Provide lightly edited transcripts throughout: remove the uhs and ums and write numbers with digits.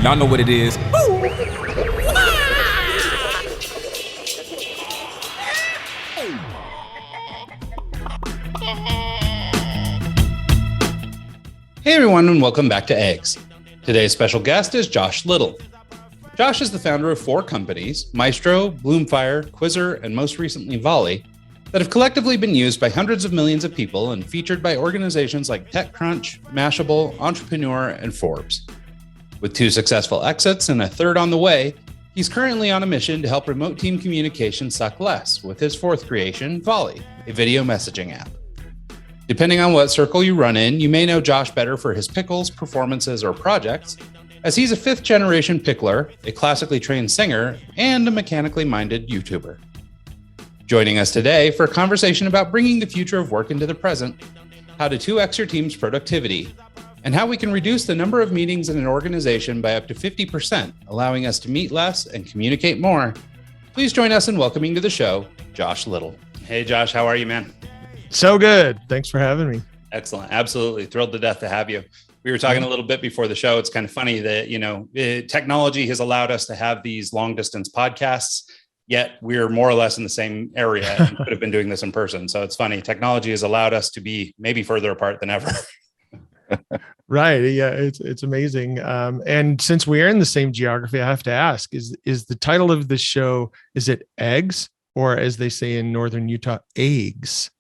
Y'all know what it is. Hey everyone, and welcome back to Eggs. Today's special guest is Josh Little. Josh is the founder of 4 companies, Maestro, Bloomfire, Quizzer, and most recently Volley, that have collectively been used by hundreds of millions of people and featured by organizations like TechCrunch, Mashable, Entrepreneur, and Forbes. With 2 successful exits and a third on the way, he's currently on a mission to help remote team communication suck less with his 4th creation, Volley, a video messaging app. Depending on what circle you run in, you may know Josh better for his pickles, performances, or projects, as he's a 5th-generation pickler, a classically trained singer, and a mechanically minded YouTuber. Joining us today for a conversation about bringing the future of work into the present, how to 2x your team's productivity, and how we can reduce the number of meetings in an organization by up to 50%, allowing us to meet less and communicate more. Please join us in welcoming to the show, Josh Little. Hey, Josh, how are you, man? So good. Thanks for having me. Excellent. Absolutely. Thrilled to death to have you. We were talking a little bit before the show. It's kind of funny that, technology has allowed us to have these long distance podcasts, yet we're more or less in the same area and could have been doing this in person. So it's funny. Technology has allowed us to be maybe further apart than ever. Right. Yeah. It's amazing. And since we are in the same geography, I have to ask, is the title of the show, is it Eggs? Or as they say in Northern Utah, eggs.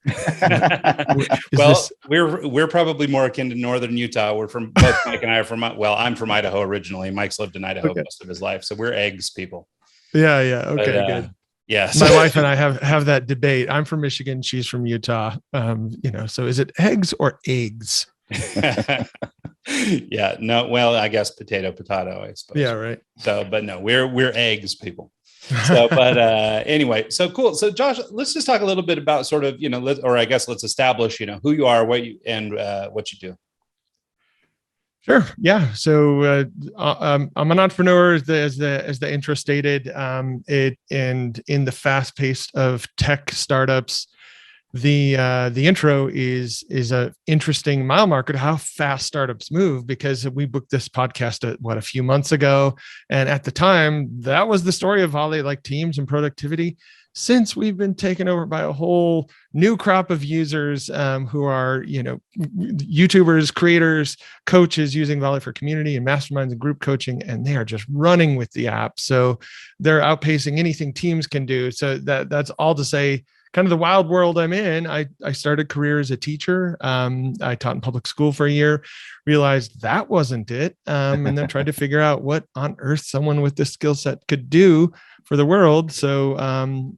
We're probably more akin to Northern Utah. We're from both Mike and I are from. Well, I'm from Idaho originally. Mike's lived in Idaho most of his life, so we're eggs people. Yeah. Okay. Good. Yes. My wife and I have that debate. I'm from Michigan. She's from Utah. So is it eggs or eggs? Yeah. No. Well, I guess potato, I suppose. Yeah. Right. So, but no, we're eggs people. So, but anyway, so cool. So Josh, let's just talk a little bit about sort of, let's establish, who you are, what you do. Sure. Yeah. So I'm an entrepreneur, as the intro stated. And in the fast pace of tech startups, the intro is a interesting mile marker to how fast startups move, because we booked this podcast a few months ago, and at the time that was the story of Volley, like teams and productivity. Since we've been taken over by a whole new crop of users who are YouTubers, creators, coaches using Volley for community and masterminds and group coaching, and they are just running with the app. So they're outpacing anything teams can do. So that's all to say, kind of the wild world I'm in. I started a career as a teacher. I taught in public school for a year, realized that wasn't it. And then tried to figure out what on earth someone with this skill set could do for the world. So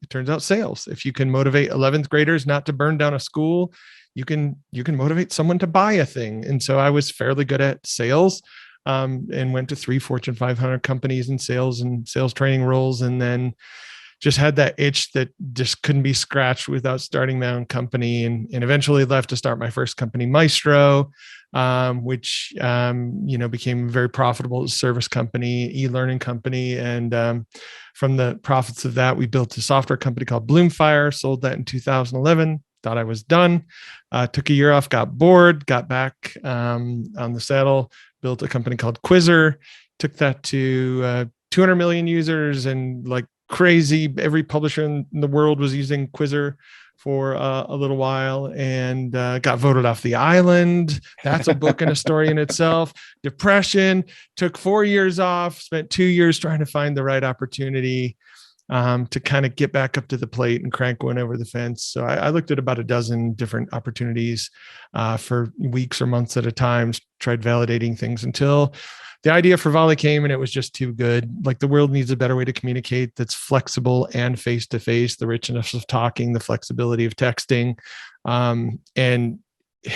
it turns out sales. If you can motivate 11th graders not to burn down a school, you can motivate someone to buy a thing. And so I was fairly good at sales and went to 3 Fortune 500 companies in sales and sales training roles. And then just had that itch that just couldn't be scratched without starting my own company, and eventually left to start my first company, Maestro, which became a very profitable service company, e-learning company. And from the profits of that, we built a software company called Bloomfire, sold that in 2011, thought I was done, took a year off, got bored, got back on the saddle, built a company called Quizzer, took that to 200 million users, and like crazy, every publisher in the world was using Quizzer for a little while, and got voted off the island. That's a book and a story in itself. Depression, took 4 years off, spent 2 years trying to find the right opportunity to kind of get back up to the plate and crank one over the fence. So I looked at about a dozen different opportunities for weeks or months at a time, tried validating things until the idea for Volley came, and it was just too good. Like, the world needs a better way to communicate that's flexible and face-to-face, the richness of talking, the flexibility of texting. And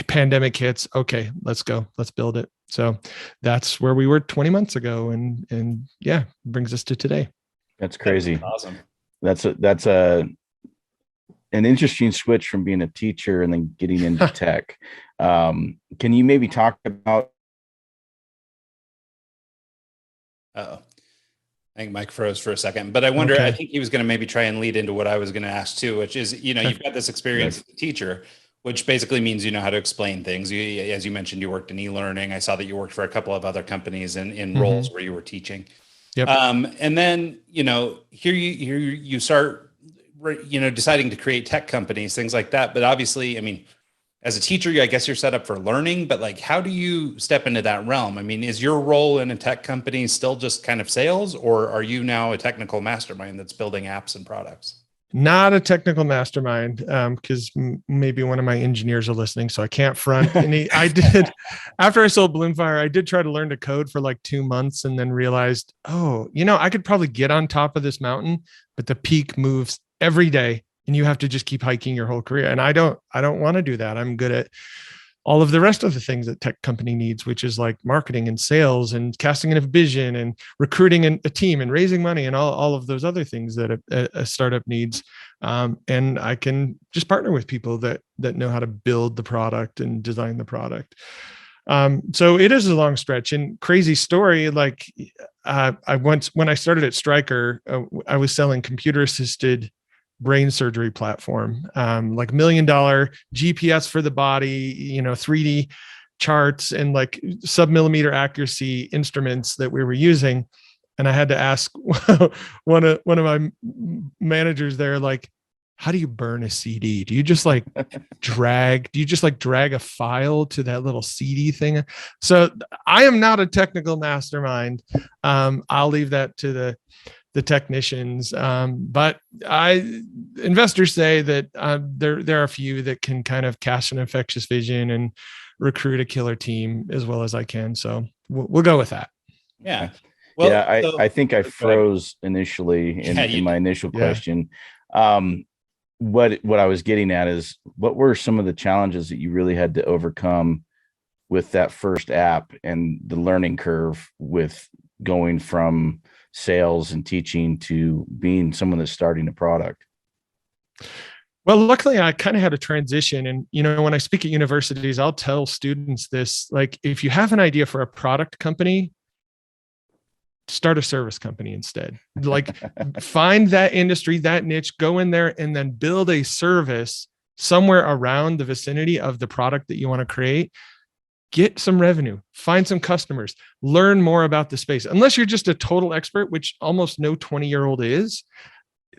pandemic hits. Okay, let's go. Let's build it. So that's where we were 20 months ago. And yeah, brings us to today. That's crazy. That's awesome. That's an interesting switch from being a teacher and then getting into tech. Can you maybe talk about? I think Mike froze for a second, but I wonder, I think he was going to maybe try and lead into what I was going to ask too, which is, you've got this experience as a teacher. which basically means you know how to explain things. As you mentioned, you worked in e-learning. I saw that you worked for a couple of other companies in roles where you were teaching. Yep. And then, here you start, deciding to create tech companies, things like that. But obviously, I mean, as a teacher, I guess you're set up for learning, but like, how do you step into that realm? I mean, is your role in a tech company still just kind of sales, or are you now a technical mastermind that's building apps and products? Not a technical mastermind, because maybe one of my engineers are listening, so I can't front. And I did, after I sold Bloomfire, I did try to learn to code for like 2 months, and then realized, I could probably get on top of this mountain, but the peak moves every day, and you have to just keep hiking your whole career. And I don't want to do that. I'm good at all of the rest of the things that tech company needs, which is like marketing and sales and casting a vision and recruiting a team and raising money and all of those other things that a startup needs. And I can just partner with people that know how to build the product and design the product. So it is a long stretch and crazy story. Like when I started at Stryker, I was selling computer assisted brain surgery platform, like $1 million GPS for the body, 3D charts and like sub-millimeter accuracy instruments that we were using. And I had to ask one of my managers there, like, how do you burn a CD? Do you just like drag a file to that little CD thing? So I am not a technical mastermind. I'll leave that to the technicians. But investors say that there are a few that can kind of cast an infectious vision and recruit a killer team as well as I can. So we'll go with that. Yeah. Well, yeah, I think I froze initially in my initial question. What I was getting at is, what were some of the challenges that you really had to overcome with that first app and the learning curve with going from sales and teaching to being someone that's starting a product? Well, luckily I kind of had a transition. And, when I speak at universities, I'll tell students this, like, if you have an idea for a product company, start a service company instead. Like, find that industry, that niche, go in there and then build a service somewhere around the vicinity of the product that you want to create. Get some revenue, find some customers, learn more about the space. Unless you're just a total expert, which almost no 20-year-old is,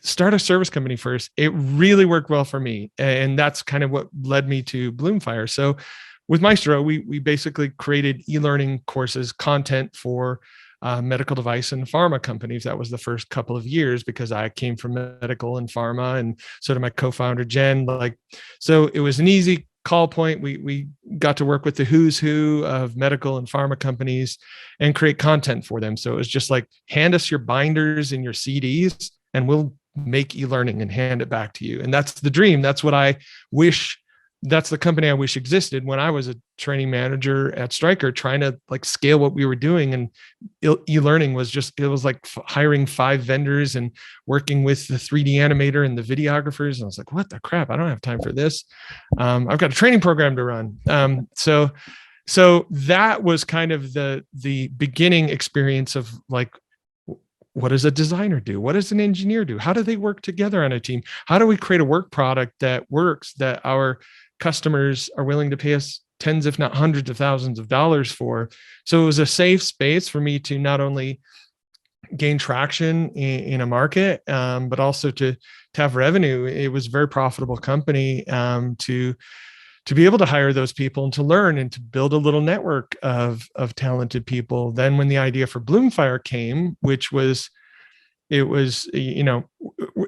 start a service company first. It really worked well for me. And that's kind of what led me to Bloomfire. So with Maestro, we basically created e-learning courses, content for medical device and pharma companies. That was the first couple of years because I came from medical and pharma, and so did my co-founder, Jen. So it was an easy call point. We got to work with the who's who of medical and pharma companies and create content for them. So it was just like, hand us your binders and your CDs and we'll make e-learning and hand it back to you. And that's the dream. That's what I wish, that's the company I wish existed when I was a training manager at Stryker, trying to like scale what we were doing. And e-learning was it was like hiring 5 vendors and working with the 3D animator and the videographers. And I was like, what the crap? I don't have time for this. I've got a training program to run. So that was kind of the beginning experience of like, what does a designer do? What does an engineer do? How do they work together on a team? How do we create a work product that works, that our customers are willing to pay us tens, if not hundreds of thousands of dollars for? So it was a safe space for me to not only gain traction in a market, but also to have revenue. It was a very profitable company to be able to hire those people and to learn and to build a little network of talented people. Then when the idea for Bloomfire came,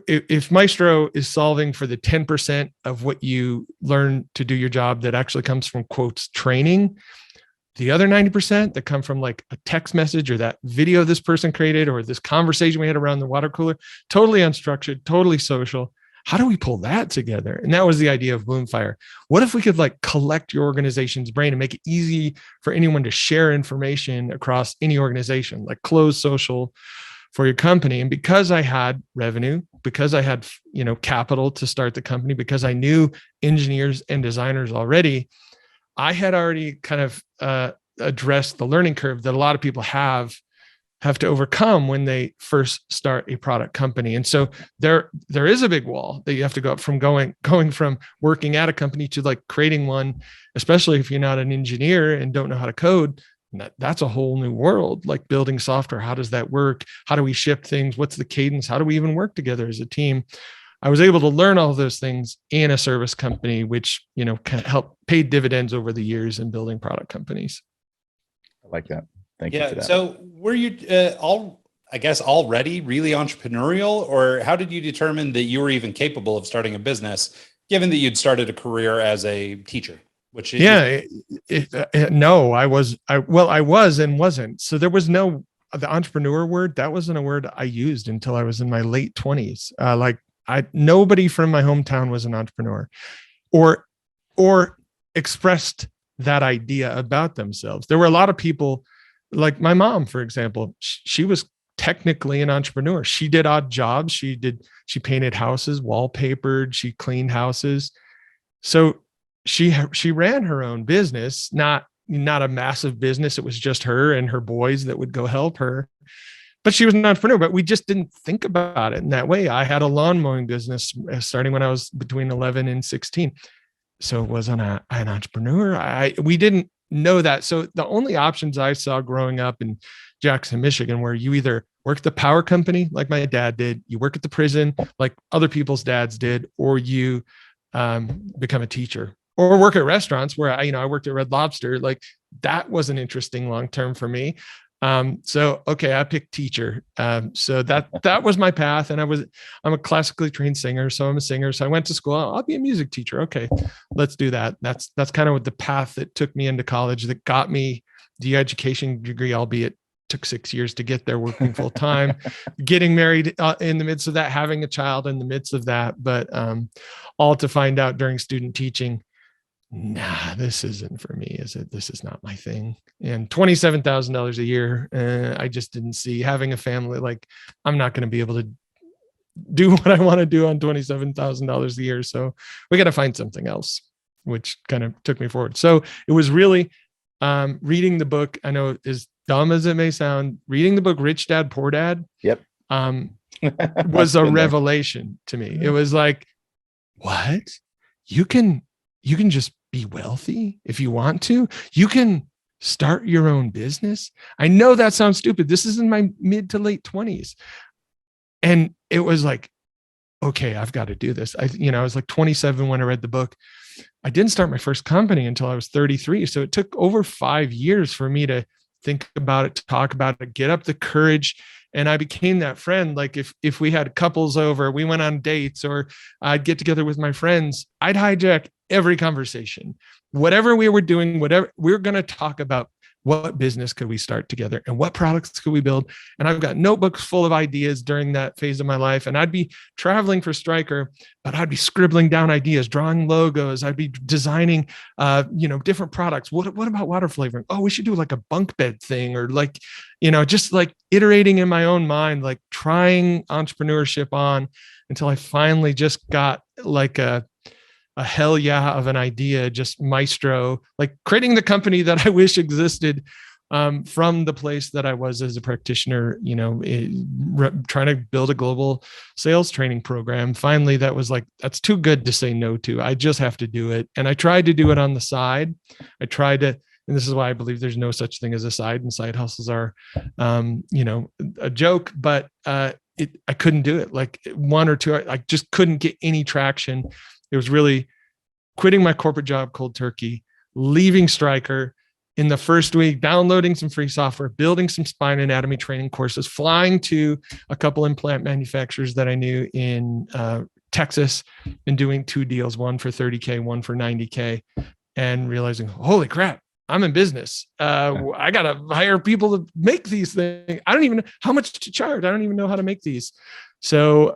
if Maestro is solving for the 10% of what you learn to do your job that actually comes from quotes training, the other 90% that come from like a text message or that video this person created or this conversation we had around the water cooler, totally unstructured, totally social. How do we pull that together? And that was the idea of Bloomfire. What if we could like collect your organization's brain and make it easy for anyone to share information across any organization, like closed social for your company? And because I had revenue, because I had, capital to start the company, because I knew engineers and designers already, I had already kind of addressed the learning curve that a lot of people have have to overcome when they first start a product company. And so there is a big wall that you have to go up from going from working at a company to like creating one, especially if you're not an engineer and don't know how to code. That's a whole new world, like building software. How does that work? How do we ship things? What's the cadence? How do we even work together as a team? I was able to learn all of those things in a service company, which, kind of helped pay dividends over the years in building product companies. I like that. Thank you for that. So were you already really entrepreneurial, or how did you determine that you were even capable of starting a business, given that you'd started a career as a teacher? No, I was and wasn't. So there was the entrepreneur word. That wasn't a word I used until I was in my late 20s. Nobody from my hometown was an entrepreneur or expressed that idea about themselves. There were a lot of people, like my mom, for example. She was technically an entrepreneur. She did odd jobs. She painted houses, wallpapered, she cleaned houses. So she ran her own business, not a massive business. It was just her and her boys that would go help her. But she was an entrepreneur, but we just didn't think about it in that way. I had a lawn mowing business starting when I was between 11 and 16. So was an entrepreneur. We didn't know that. So the only options I saw growing up in Jackson, Michigan, were you either work at the power company like my dad did, you work at the prison like other people's dads did, or you become a teacher, or work at restaurants where I worked at Red Lobster. Like that wasn't interesting long-term for me. So, okay, I picked teacher. So that was my path. And I'm a classically trained singer. So I'm a singer. So I went to school. I'll be a music teacher. Okay, let's do that. That's kind of what the path that took me into college, that got me the education degree, albeit took 6 years to get there, working full time, getting married in the midst of that, having a child in the midst of that. But all to find out during student teaching, nah, this isn't for me. This is not my thing. And $27,000 a year, I just didn't see having a family. Like, I'm not going to be able to do what I want to do on $27,000 a year. So we got to find something else, which kind of took me forward. So it was really reading the book. I know, as dumb as it may sound, reading the book Rich Dad, Poor Dad. Yep. Was a revelation to me. It was like, what? You can just be wealthy if you want to. You can start your own business. I know that sounds stupid. This is in my mid to late 20s. And it was like, okay, I've got to do this. I was like 27 when I read the book. I didn't start my first company until I was 33. So it took over 5 years for me to think about it, to talk about it, get up the courage. And I became that friend. Like if we had couples over, we went on dates, or I'd get together with my friends, I'd hijack every conversation. Whatever we were doing, whatever, we're going to talk about what business could we start together and what products could we build. And I've got notebooks full of ideas during that phase of my life. And I'd be traveling for Stryker, but I'd be scribbling down ideas, drawing logos. I'd be designing, different products. What about water flavoring? Oh, we should do like a bunk bed thing, or like, just like iterating in my own mind, like trying entrepreneurship on until I finally just got like a hell yeah of an idea, just maestro, like creating the company that I wish existed from the place that I was as a practitioner, trying to build a global sales training program. Finally, that was like, that's too good to say no to. I just have to do it. And I tried to do it on the side. And this is why I believe there's no such thing as a side, and side hustles are, a joke, but I couldn't do it. Like one or two, I just couldn't get any traction. It was really quitting my corporate job cold turkey, leaving Stryker in the first week, downloading some free software, building some spine anatomy training courses, flying to a couple implant manufacturers that I knew in Texas, and doing 2 deals, one for $30K, one for $90K, and realizing, holy crap, I'm in business. I got to hire people to make these things. I don't even know how much to charge. I don't even know how to make these. So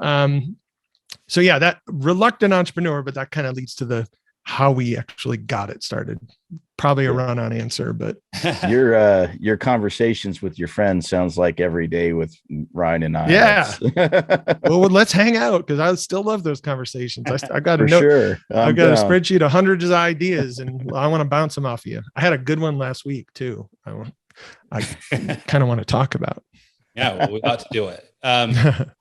yeah, that reluctant entrepreneur, but that kind of leads to how we actually got it started. Probably a run-on answer, but your conversations with your friends sounds like every day with Ryan and I. Yeah. Well, let's hang out, because I still love those conversations. I got a note. Sure. I've got a spreadsheet of hundreds of ideas, and I want to bounce them off of you. I had a good one last week too. I kind of want to talk about. Yeah, well, we ought to do it.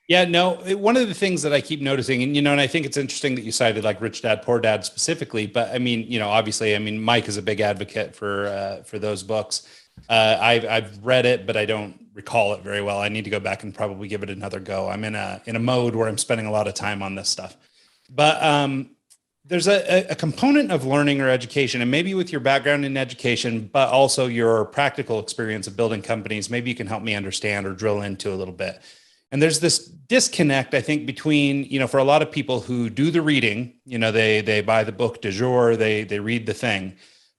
Yeah, no, one of the things that I keep noticing, and, and I think it's interesting that you cited like Rich Dad, Poor Dad specifically, but I mean, obviously, I mean, Mike is a big advocate for those books. I've read it, but I don't recall it very well. I need to go back and probably give it another go. I'm in a mode where I'm spending a lot of time on this stuff, but there's a component of learning or education, and maybe with your background in education, but also your practical experience of building companies, maybe you can help me understand or drill into a little bit. And there's this disconnect, I think, between, for a lot of people who do the reading, they buy the book du jour, they read the thing,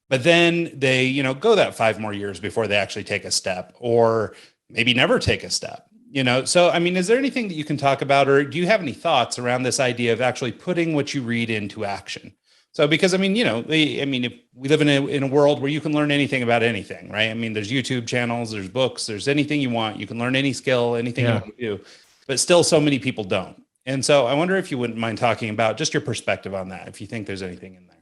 but then they, go that 5 more years before they actually take a step, or maybe never take a step. So, I mean, is there anything that you can talk about, or do you have any thoughts around this idea of actually putting what you read into action? So, because I mean, if we live in a world where you can learn anything about anything, right? I mean, there's YouTube channels, there's books, there's anything you want. You can learn any skill, anything you want to do, but still so many people don't. And so I wonder if you wouldn't mind talking about just your perspective on that, if you think there's anything in there.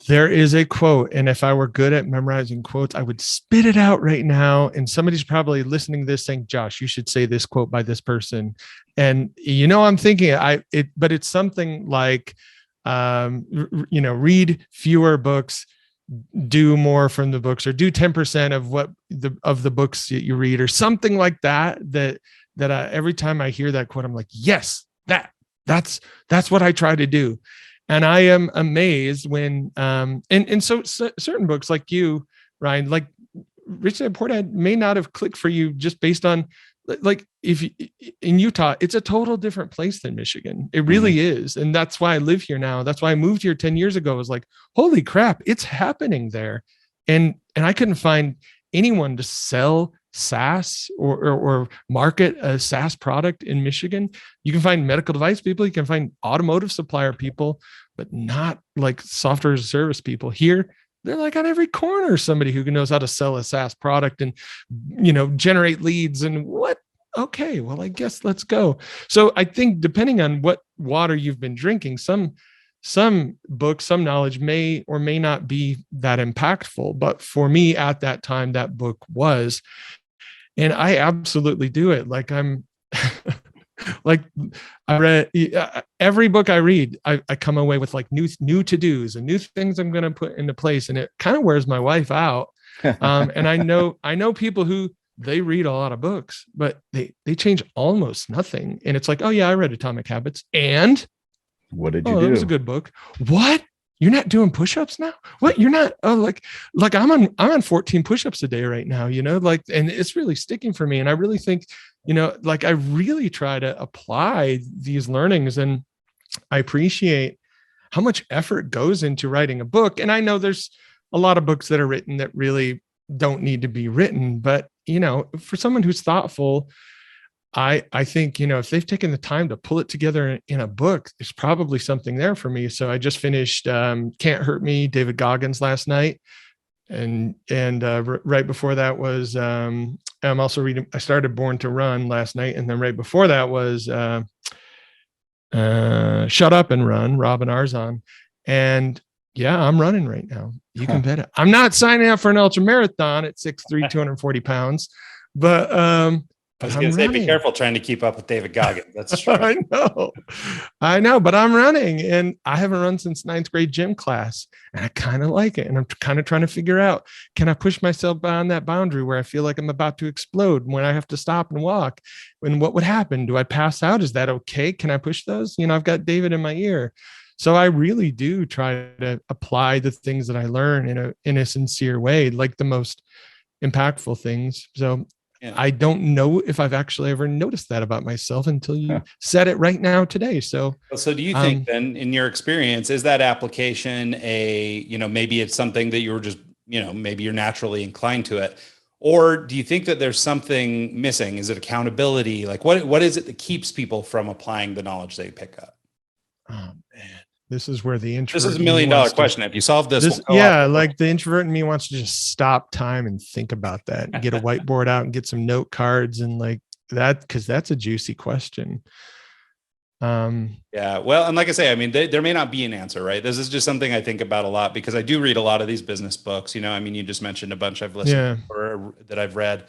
There is a quote, and if I were good at memorizing quotes, I would spit it out right now. And somebody's probably listening to this saying, Josh, you should say this quote by this person. And, I'm thinking but it's something like, read fewer books, do more from the books, or do 10% of the books that you read, or something like that every time I hear that quote, I'm like, yes, that's what I try to do. And I am amazed when, so certain books like you, Ryan, like Rich Dad Poor Dad may not have clicked for you just based on, like, if in Utah, it's a total different place than Michigan. It really is. And that's why I live here now. That's why I moved here 10 years ago. I was like, holy crap, it's happening there. And I couldn't find anyone to sell SaaS or market a SaaS product in Michigan. You can find medical device people, you can find automotive supplier people, but not like software as a service people. Here, they're like on every corner, somebody who knows how to sell a SaaS product and, generate leads and what? Okay, well, I guess let's go. So I think depending on what water you've been drinking, some books, some knowledge may or may not be that impactful. But for me at that time, that book was, and I absolutely do it. Like I'm like I read every book I read, I come away with like new to-dos and new things I'm going to put into place. And it kind of wears my wife out. And I know people who they read a lot of books, but they change almost nothing. And it's like, oh yeah, I read Atomic Habits. And what did you do? It was a good book. What? You're not doing push-ups now? What? You're not? Oh, like I'm on 14 push-ups a day right now, and it's really sticking for me. And I really think, I really try to apply these learnings, and I appreciate how much effort goes into writing a book. And I know there's a lot of books that are written that really don't need to be written, but for someone who's thoughtful, I think, if they've taken the time to pull it together in a book, there's probably something there for me. So I just finished Can't Hurt Me, David Goggins last night. And right before that was, I'm also reading, I started Born to Run last night. And then right before that was Shut Up and Run, Robin Arzon. And yeah, I'm running right now. You can bet it. I'm not signing up for an ultra marathon at 6'3", 240 pounds, but I was going to say, be careful trying to keep up with David Goggins. That's true. I know, but I'm running, and I haven't run since 9th grade gym class, and I kind of like it. And I'm kind of trying to figure out, can I push myself beyond that boundary where I feel like I'm about to explode when I have to stop and walk? And what would happen? Do I pass out? Is that okay? Can I push those? I've got David in my ear. So I really do try to apply the things that I learn in a sincere way, like the most impactful things. So yeah. I don't know if I've actually ever noticed that about myself until you said it right now today. So do you think then, in your experience, is that application maybe it's something that you're just, maybe you're naturally inclined to it, or do you think that there's something missing? Is it accountability? Like what is it that keeps people from applying the knowledge they pick up? Oh man. This is where the introvert. This is $1 million question. If you solve this, like the introvert in me wants to just stop time and think about that, and get a whiteboard out and get some note cards and like that, because that's a juicy question. Yeah. Well, and like I say, I mean, there may not be an answer, right? This is just something I think about a lot because I do read a lot of these business books. I mean, you just mentioned a bunch I've listened Yeah. to or that I've read.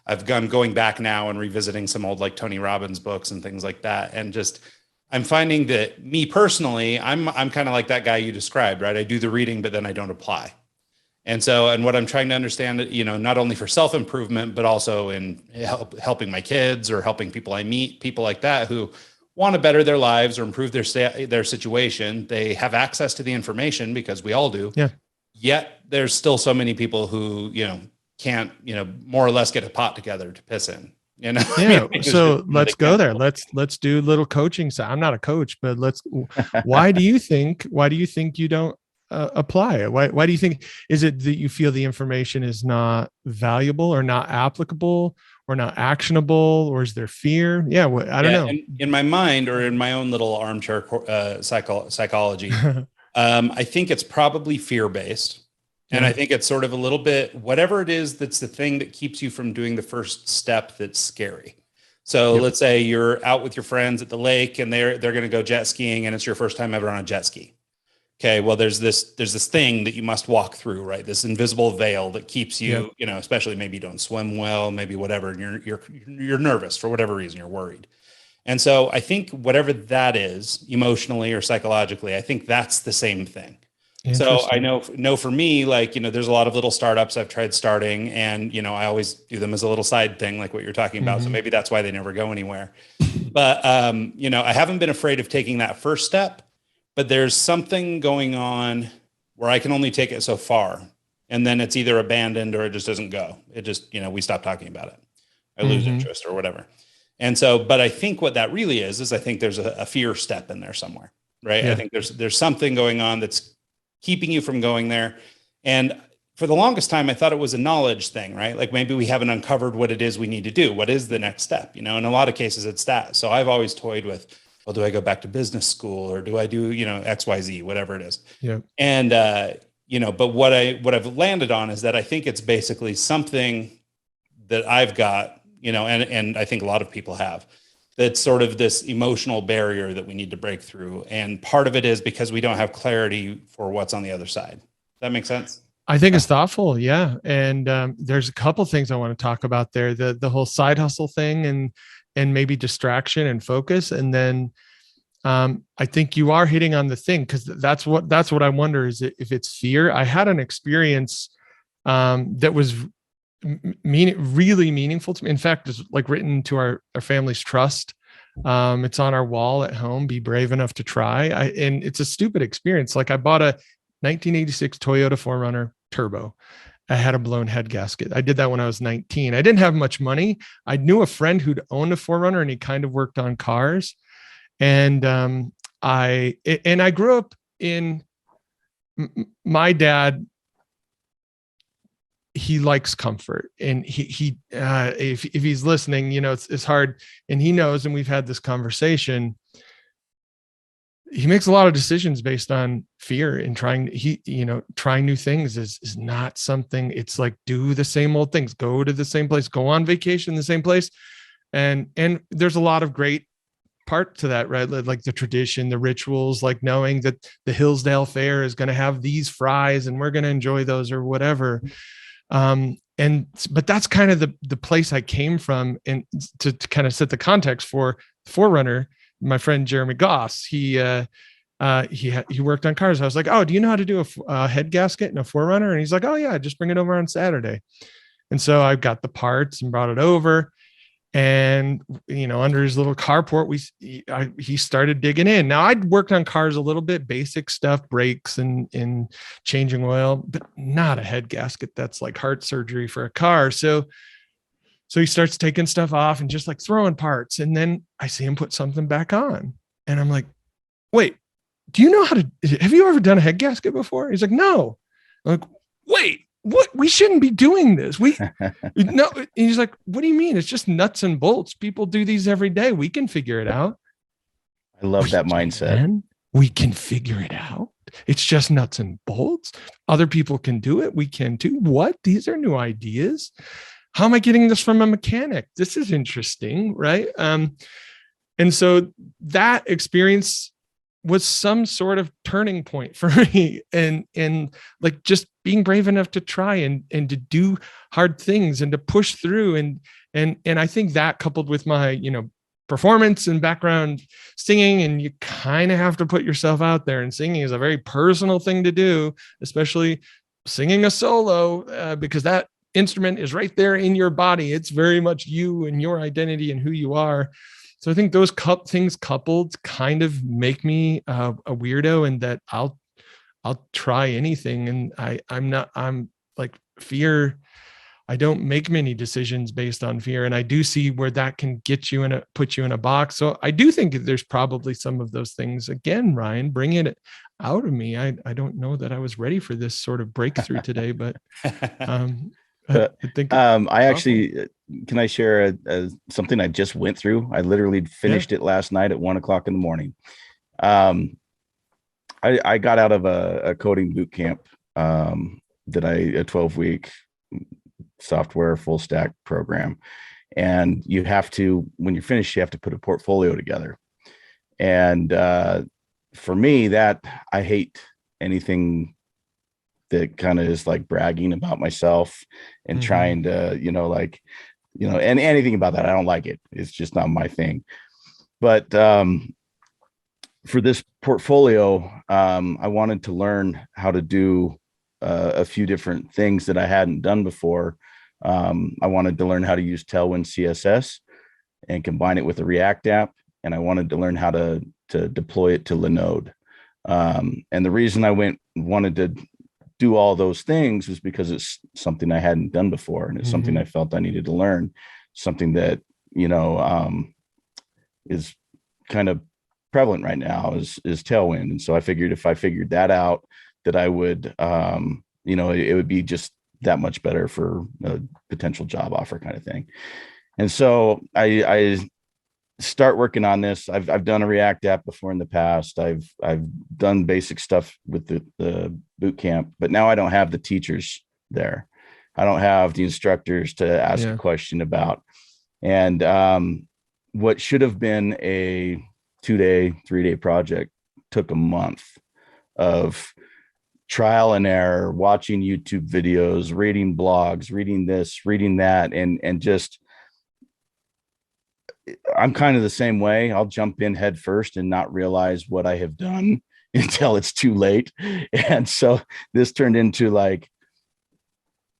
I've gone going back now and revisiting some old like Tony Robbins books and things like that. And just I'm finding that me personally, I'm kind of like that guy you described, right? I do the reading, but then I don't apply. And what I'm trying to understand, not only for self-improvement, but also in helping my kids or helping people I meet, people like that who want to better their lives or improve their situation. They have access to the information because we all do. Yeah. Yet there's still so many people who, can't, more or less get a pot together to piss in. Yeah. I mean, so let's go there. Let's do a little coaching. So I'm not a coach, but why do you think you don't apply? Why do you think, is it that you feel the information is not valuable or not applicable or not actionable, or is there fear? Yeah. I don't know. In my mind or in my own little armchair psychology, I think it's probably fear-based. And I think it's sort of a little bit, whatever it is, that's the thing that keeps you from doing the first step that's scary. So let's say you're out with your friends at the lake and they're going to go jet skiing and it's your first time ever on a jet ski. Okay, well, there's this thing that you must walk through, right? This invisible veil that keeps you, especially maybe you don't swim well, maybe whatever, and you're nervous for whatever reason, you're worried. And so I think whatever that is, emotionally or psychologically, I think that's the same thing. So I know for me, like, there's a lot of little startups I've tried starting and, I always do them as a little side thing, like what you're talking about. So maybe that's why they never go anywhere. But, I haven't been afraid of taking that first step, but there's something going on where I can only take it so far. And then it's either abandoned or it just doesn't go. It just, we stop talking about it. I lose interest or whatever. And so, but I think what that really is I think there's a fear step in there somewhere, right? Yeah. I think there's something going on that's keeping you from going there. And for the longest time, I thought it was a knowledge thing, right? Like maybe we haven't uncovered what it is we need to do. What is the next step? In a lot of cases, it's that. So I've always toyed with, well, do I go back to business school or do I do, X, Y, Z, whatever it is. Yeah. And, but what I've landed on is that I think it's basically something that I've got, and I think a lot of people have, that's sort of this emotional barrier that we need to break through. And part of it is because we don't have clarity for what's on the other side. Does that make sense? I think it's thoughtful. Yeah. And there's a couple things I want to talk about there. The whole side hustle thing and maybe distraction and focus. And then I think you are hitting on the thing, because that's what I wonder is if it's fear. I had an experience that was really meaningful to me. In fact, it's like written to our family's trust. It's on our wall at home. Be brave enough to try. And it's a stupid experience. Like I bought a 1986 Toyota 4Runner Turbo. I had a blown head gasket. I did that when I was 19. I didn't have much money. I knew a friend who'd owned a 4Runner and he kind of worked on cars. And I grew up in my dad. He likes comfort, and if he's listening, it's hard, and he knows, and we've had this conversation. He makes a lot of decisions based on fear and trying new things is not something. It's like, do the same old things, go to the same place, go on vacation in the same place. And there's a lot of great part to that, right? Like the tradition, the rituals, like knowing that the Hillsdale Fair is going to have these fries and we're going to enjoy those or whatever. But that's kind of the place I came from. And to kind of set the context for 4Runner, my friend Jeremy Goss, he worked on cars. I was like, oh, do you know how to do a head gasket in a 4Runner? And he's like, oh yeah, just bring it over on Saturday. And so I got the parts and brought it over, and, under his little carport, he started digging in. Now I'd worked on cars a little bit, basic stuff, brakes and changing oil, but not a head gasket. That's like heart surgery for a car. So he starts taking stuff off and just like throwing parts. And then I see him put something back on, and I'm like, wait, do you know have you ever done a head gasket before? He's like, no. I'm like, wait, what? We shouldn't be doing this. No. He's like, what do you mean? It's just nuts and bolts. People do these every day. We can figure it out. I love that mindset. We can figure it out. It's just nuts and bolts. Other people can do it. We can too. What? These are new ideas. How am I getting this from a mechanic? This is interesting, right? And so that experience was some sort of turning point for me, and like just being brave enough to try and to do hard things and to push through. And I think that, coupled with my, performance and background singing, and you kind of have to put yourself out there, and singing is a very personal thing to do, especially singing a solo, because that instrument is right there in your body. It's very much you and your identity and who you are. So I think those things coupled kind of make me a weirdo, and that I'll try anything. And I'm like, fear. I don't make many decisions based on fear. And I do see where that can get you put you in a box. So I do think there's probably some of those things. Again, Ryan, bringing it out of me. I don't know that I was ready for this sort of breakthrough today, but I think I actually, can I share something I just went through? I literally finished it last night at 1:00 in the morning. I got out of a coding boot camp, a 12-week software full stack program. And you have to, when you're finished, you have to put a portfolio together. And for me, that I hate anything that kind of is like bragging about myself and trying to, and anything about that. I don't like it. It's just not my thing. But for this portfolio, I wanted to learn how to do a few different things that I hadn't done before. I wanted to learn how to use Tailwind CSS and combine it with a React app. And I wanted to learn how to deploy it to Linode. And the reason I wanted to do all those things was because it's something I hadn't done before. And it's something I felt I needed to learn, something that, is kind of prevalent right now is Tailwind. And so I figured if I figured that out, that I would, it would be just that much better for a potential job offer kind of thing. And so I start working on this. I've done a React app before in the past. I've done basic stuff with the boot camp, but now I don't have the teachers there. I don't have the instructors to ask a question about. And what should have been a 2-day, 3-day project took a month of trial and error, watching YouTube videos, reading blogs, reading this, reading that, and just, I'm kind of the same way. I'll jump in head first and not realize what I have done until it's too late. And so this turned into like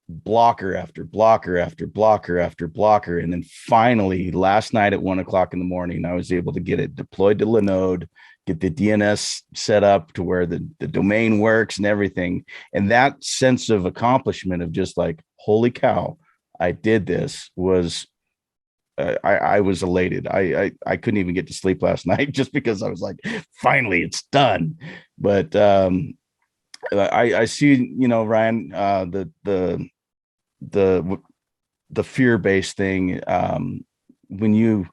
blocker after blocker after blocker after blocker. And then finally last night at 1:00 in the morning, I was able to get it deployed to Linode, get the DNS set up to where the domain works and everything. And that sense of accomplishment of just like, holy cow, I did this was, I was elated. I couldn't even get to sleep last night just because I was like, finally it's done. But I see, Ryan, the fear-based thing, when you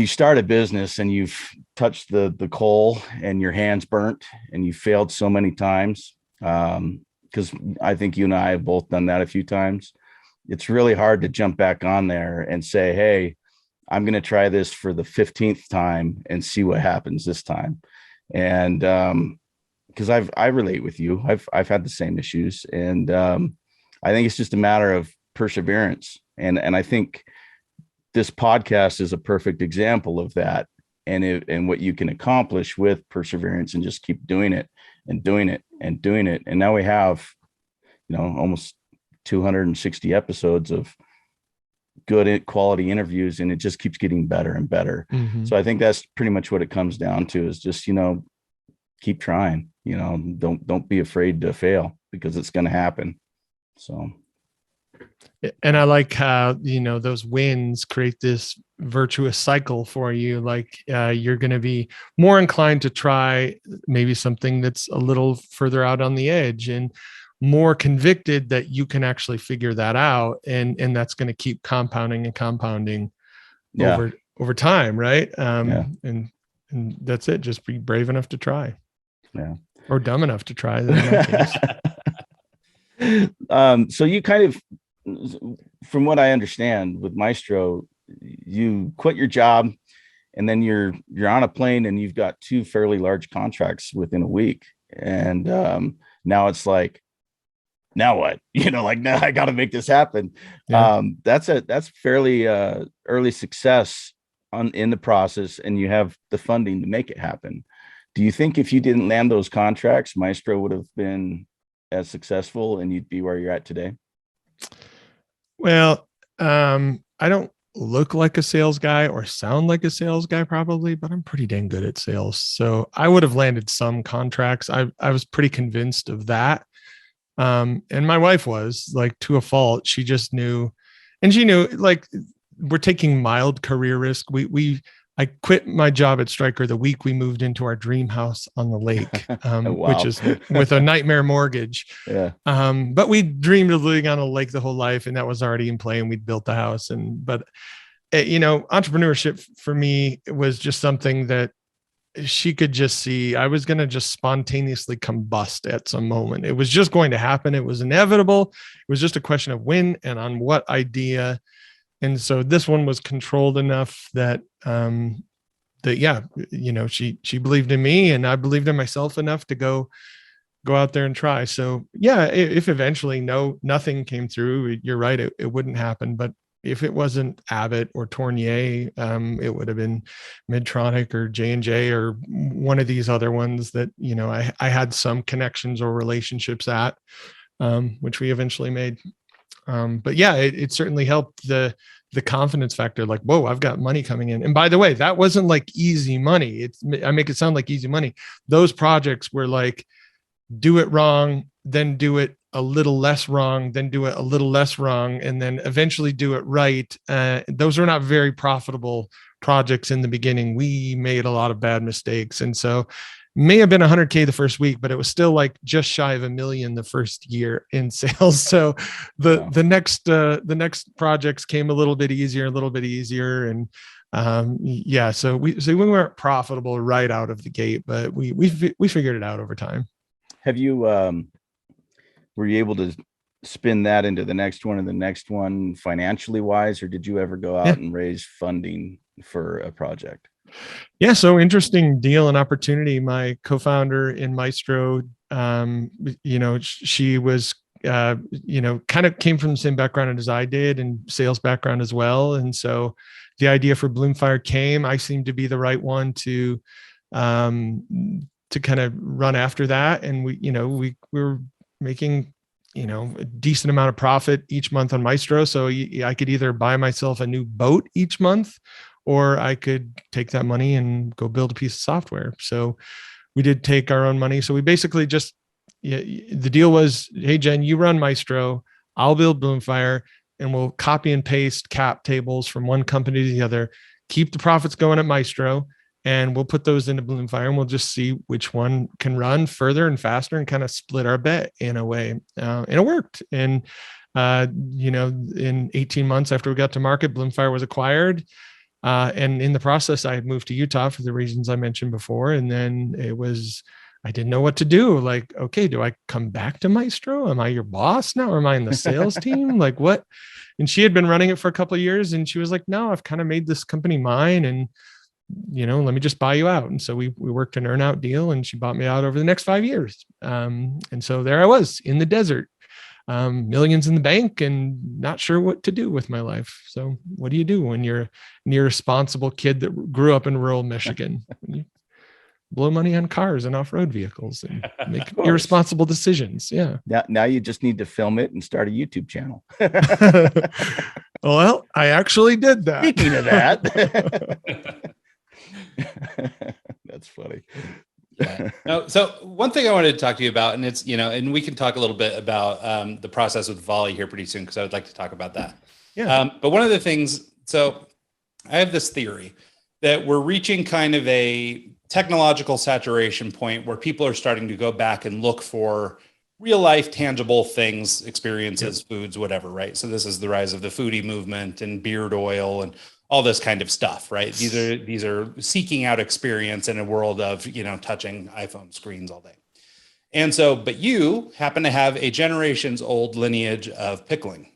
start a business and you've touched the coal and your hands burnt and you failed so many times, because I think you and I have both done that a few times. It's really hard to jump back on there and say, hey, I'm going to try this for the 15th time and see what happens this time. And because I relate with you, I've had the same issues. And I think it's just a matter of perseverance. And I think this podcast is a perfect example of that, and what you can accomplish with perseverance and just keep doing it and doing it and doing it. And now we have, almost 260 episodes of good quality interviews, and it just keeps getting better and better. So I think that's pretty much what it comes down to, is just, keep trying, don't be afraid to fail, because it's going to happen. So. And I like how, those wins create this virtuous cycle for you. Like you're going to be more inclined to try maybe something that's a little further out on the edge, and more convicted that you can actually figure that out. And that's going to keep compounding and compounding over time. Right. And that's it. Just be brave enough to try. Yeah. Or dumb enough to try. In that case. So you kind of, from what I understand with Maestro, you quit your job, and then you're on a plane and you've got 2 fairly large contracts within a week. And now it's like, now what? Like, now I got to make this happen. Yeah. That's fairly early success in the process, and you have the funding to make it happen. Do you think if you didn't land those contracts, Maestro would have been as successful and you'd be where you're at today? Well, I don't look like a sales guy or sound like a sales guy probably, but I'm pretty dang good at sales. So I would have landed some contracts. I was pretty convinced of that. And my wife was, like, to a fault. She just knew, and she knew, like, we're taking mild career risk. I quit my job at Stryker the week we moved into our dream house on the lake, wow. Which is with a nightmare mortgage. Yeah. But we dreamed of living on a lake the whole life, and that was already in play, and we'd built the house. But entrepreneurship for me was just something that she could just see. I was going to just spontaneously combust at some moment. It was just going to happen. It was inevitable. It was just a question of when and on what idea. And so this one was controlled enough that, she believed in me, and I believed in myself enough to go out there and try. So yeah, if eventually nothing came through, you're right, it wouldn't happen. But if it wasn't Abbott or Tournier, it would have been Medtronic or J&J or one of these other ones that, I had some connections or relationships at, which we eventually made. But yeah, it certainly helped the confidence factor, like, whoa, I've got money coming in. And by the way, that wasn't like easy money. I make it sound like easy money. Those projects were like, do it wrong, then do it a little less wrong, then do it a little less wrong, and then eventually do it right. Those are not very profitable projects in the beginning. We made a lot of bad mistakes. And so may have been 100K the first week, but it was still like just shy of $1 million the first year in sales. So the next projects came a little bit easier. And so we weren't profitable right out of the gate, but we figured it out over time. Have you were you able to spin that into the next one and the next one financially wise, or did you ever go out and raise funding for a project? Yeah. So interesting deal and opportunity. My co-founder in Maestro, she was, kind of came from the same background as I did, and sales background as well. And so the idea for Bloomfire came. I seemed to be the right one to kind of run after that. And we were making, a decent amount of profit each month on Maestro. So I could either buy myself a new boat each month, or I could take that money and go build a piece of software. So we did take our own money. So we basically just, the deal was, hey, Jen, you run Maestro, I'll build Bloomfire, and we'll copy and paste cap tables from one company to the other, keep the profits going at Maestro, and we'll put those into Bloomfire, and we'll just see which one can run further and faster, and kind of split our bet in a way. And it worked. And, in 18 months after we got to market, Bloomfire was acquired. And in the process, I had moved to Utah for the reasons I mentioned before. And then I didn't know what to do. Like, okay, do I come back to Maestro? Am I your boss now? Or am I in the sales team? Like, what? And she had been running it for a couple of years, and she was like, no, I've kind of made this company mine, and, let me just buy you out. And so we worked an earn-out deal, and she bought me out over the next 5 years. And so there I was in the desert, millions in the bank, and not sure what to do with my life. So what do you do when you're an irresponsible kid that grew up in rural Michigan? You blow money on cars and off-road vehicles and make irresponsible decisions. Yeah. Now you just need to film it and start a YouTube channel. Well, I actually did that. Speaking of that. That's funny. Yeah. No, so one thing I wanted to talk to you about, and it's, and we can talk a little bit about the process with Volley here pretty soon, because I would like to talk about that. Yeah. But one of the things, so I have this theory that we're reaching kind of a technological saturation point where people are starting to go back and look for real life, tangible things, experiences, foods, whatever, right? So this is the rise of the foodie movement and beard oil and all this kind of stuff, right? These are seeking out experience in a world of, touching iPhone screens all day. And so, but you happen to have a generations old lineage of pickling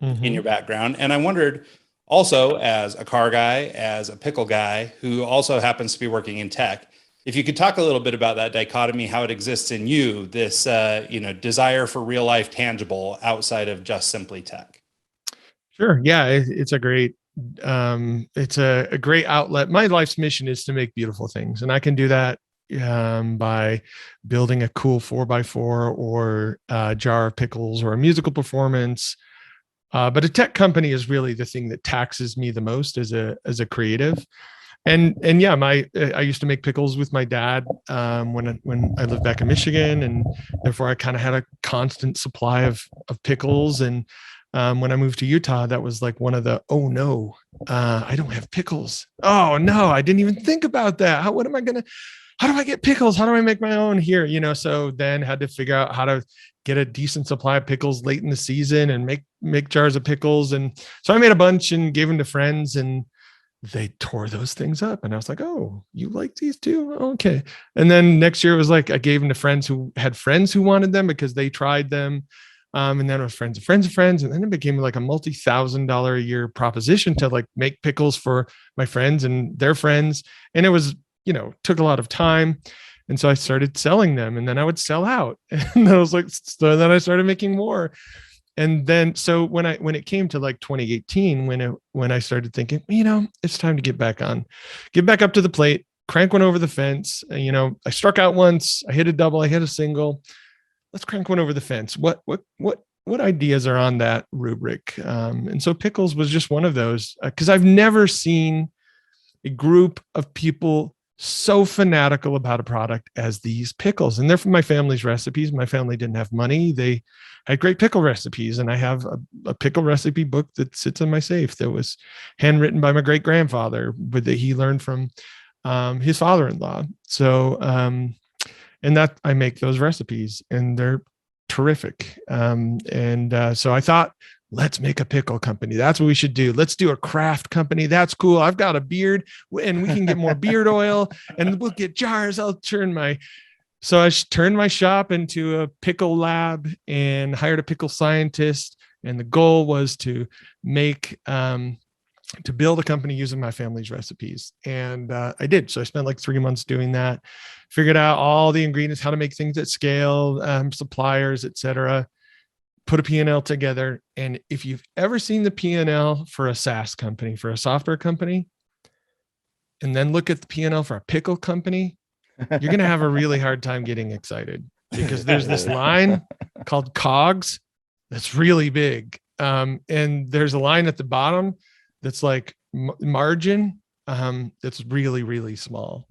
in your background. And I wondered, Also, as a car guy, as a pickle guy who also happens to be working in tech, if you could talk a little bit about that dichotomy, how it exists in you, this desire for real life tangible outside of just simply tech. Sure. Yeah, it's a great great outlet. My life's mission is to make beautiful things, and I can do that by building a cool 4x4 or a jar of pickles or a musical performance. But a tech company is really the thing that taxes me the most as a creative. And yeah, I used to make pickles with my dad when I lived back in Michigan, and therefore I kind of had a constant supply of pickles. And when I moved to Utah, that was like one of the, oh no, I don't have pickles. Oh no, I didn't even think about that. How do I get pickles? How do I make my own here? So then had to figure out how to get a decent supply of pickles late in the season and make jars of pickles. And so I made a bunch and gave them to friends, and they tore those things up. And I was like, oh, you like these too? Okay. And then next year it was like, I gave them to friends who had friends who wanted them because they tried them. And then it was friends of friends of friends. And then it became like a multi-$1,000 a year proposition to like make pickles for my friends and their friends. And it was, took a lot of time. And so I started selling them, and then I would sell out. And I was like, so then I started making more. And then, so when it came to like 2018, when I started thinking, it's time to get back up to the plate, crank one over the fence. I struck out once, I hit a double, I hit a single. Let's crank one over the fence. What ideas are on that rubric? And so pickles was just one of those, because I've never seen a group of people so fanatical about a product as these pickles. And they're from my family's recipes. My family didn't have money. They had great pickle recipes. And I have a pickle recipe book that sits in my safe that was handwritten by my great grandfather, but that he learned from his father-in-law. So, and that I make those recipes, and they're terrific. So I thought, let's make a pickle company. That's what we should do. Let's do a craft company. That's cool. I've got a beard, and we can get more beard oil, and we'll get jars. So I turned my shop into a pickle lab and hired a pickle scientist. And the goal was to build a company using my family's recipes. And I did. So I spent like 3 months doing that, figured out all the ingredients, how to make things at scale, suppliers, et cetera, put a P&L together. And if you've ever seen the P&L for a SaaS company, for a software company, and then look at the P&L for a pickle company, you're going to have a really hard time getting excited, because there's this line called COGS that's really big. And there's a line at the bottom that's like margin that's really, really small.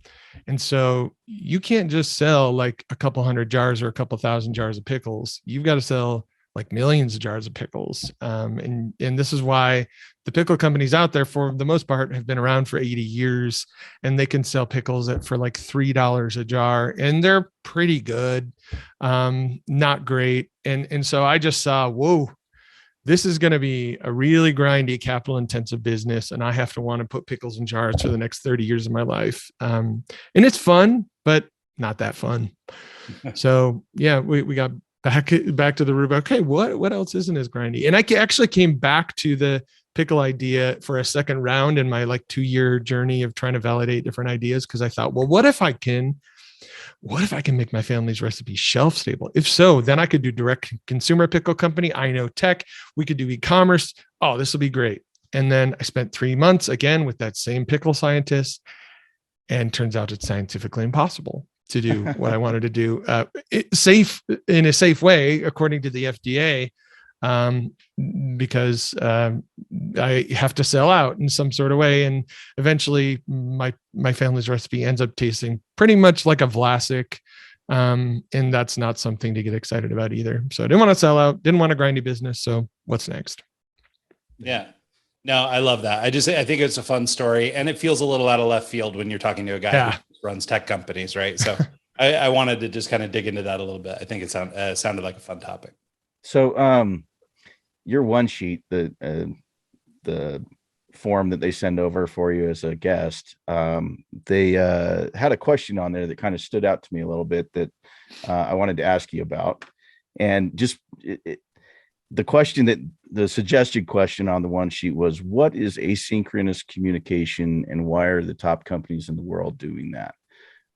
And so you can't just sell like a couple hundred jars or a couple thousand jars of pickles. You've got to sell like millions of jars of pickles. And this is why the pickle companies out there, for the most part, have been around for 80 years, and they can sell pickles for like $3 a jar, and they're pretty good, not great. And so I just saw, whoa, this is going to be a really grindy, capital intensive business. And I have to want to put pickles in jars for the next 30 years of my life. And it's fun, but not that fun. So yeah, we got back to the rubric. Okay, what else isn't as grindy? And I actually came back to the pickle idea for a second round in my like 2-year journey of trying to validate different ideas. Cause I thought, well, what if I can make my family's recipe shelf stable? If so, then I could do direct consumer pickle company. I know tech, we could do e-commerce. Oh, this will be great. And then I spent 3 months again with that same pickle scientist, and turns out it's scientifically impossible to do what I wanted to do in a safe way, according to the FDA, because I have to sell out in some sort of way. And eventually my family's recipe ends up tasting pretty much like a Vlasic. And that's not something to get excited about either. So I didn't want to sell out, didn't want a grindy business. So what's next? Yeah. No, I love that. I think it's a fun story, and it feels a little out of left field when you're talking to a guy who runs tech companies, right? So I wanted to just kind of dig into that a little bit. I think it sounded like a fun topic. So your one sheet, the form that they send over for you as a guest, they had a question on there that kind of stood out to me a little bit that I wanted to ask you about. And just the suggested question on the one sheet was, what is asynchronous communication and why are the top companies in the world doing that?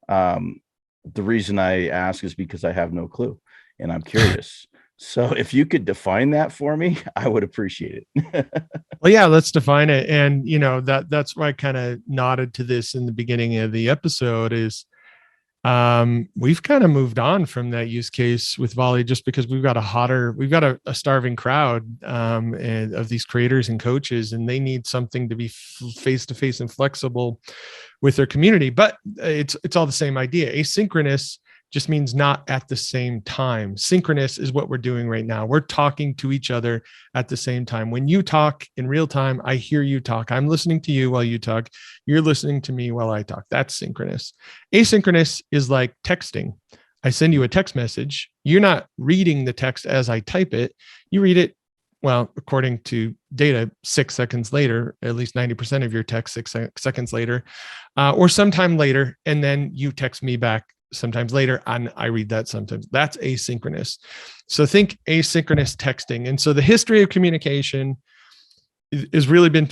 The reason I ask is because I have no clue and I'm curious. So if you could define that for me, I would appreciate it. Well, yeah, let's define it. And, that's why I kind of nodded to this in the beginning of the episode is we've kind of moved on from that use case with Volley just because we've got a starving crowd and of these creators and coaches, and they need something to be face-to-face and flexible with their community. But it's all the same idea. Asynchronous just means not at the same time. Synchronous is what we're doing right now. We're talking to each other at the same time. When you talk in real time, I hear you talk. I'm listening to you while you talk. You're listening to me while I talk. That's synchronous. Asynchronous is like texting. I send you a text message. You're not reading the text as I type it. You read it, well, according to data, 6 seconds later, at least 90% of your text 6 seconds later, or sometime later, and then you text me back sometimes later, and I read that sometimes. That's asynchronous. So think asynchronous texting. And so the history of communication is really been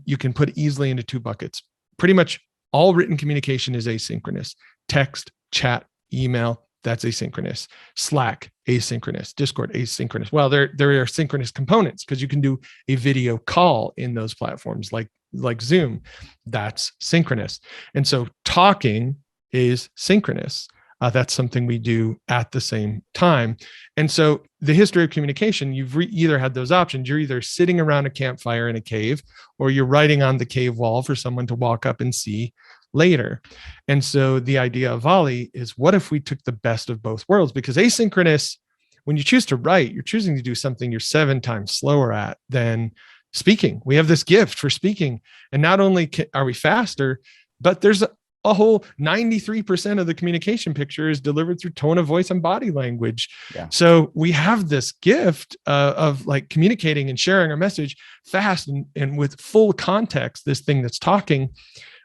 you can put easily into 2 buckets. Pretty much all written communication is asynchronous. Text, chat, email, that's asynchronous. Slack, asynchronous. Discord, asynchronous. Well, there are synchronous components because you can do a video call in those platforms like Zoom. That's synchronous. And so talking is synchronous. That's something we do at the same time. And so the history of communication, you've either had those options. You're either sitting around a campfire in a cave, or you're writing on the cave wall for someone to walk up and see later. And so the idea of Volley is, what if we took the best of both worlds? Because asynchronous, when you choose to write, you're choosing to do something you're 7 times slower at than speaking. We have this gift for speaking. And not only are we faster, but there's a whole 93% of the communication picture is delivered through tone of voice and body language. Yeah. So we have this gift of like communicating and sharing our message fast and with full context, this thing that's talking,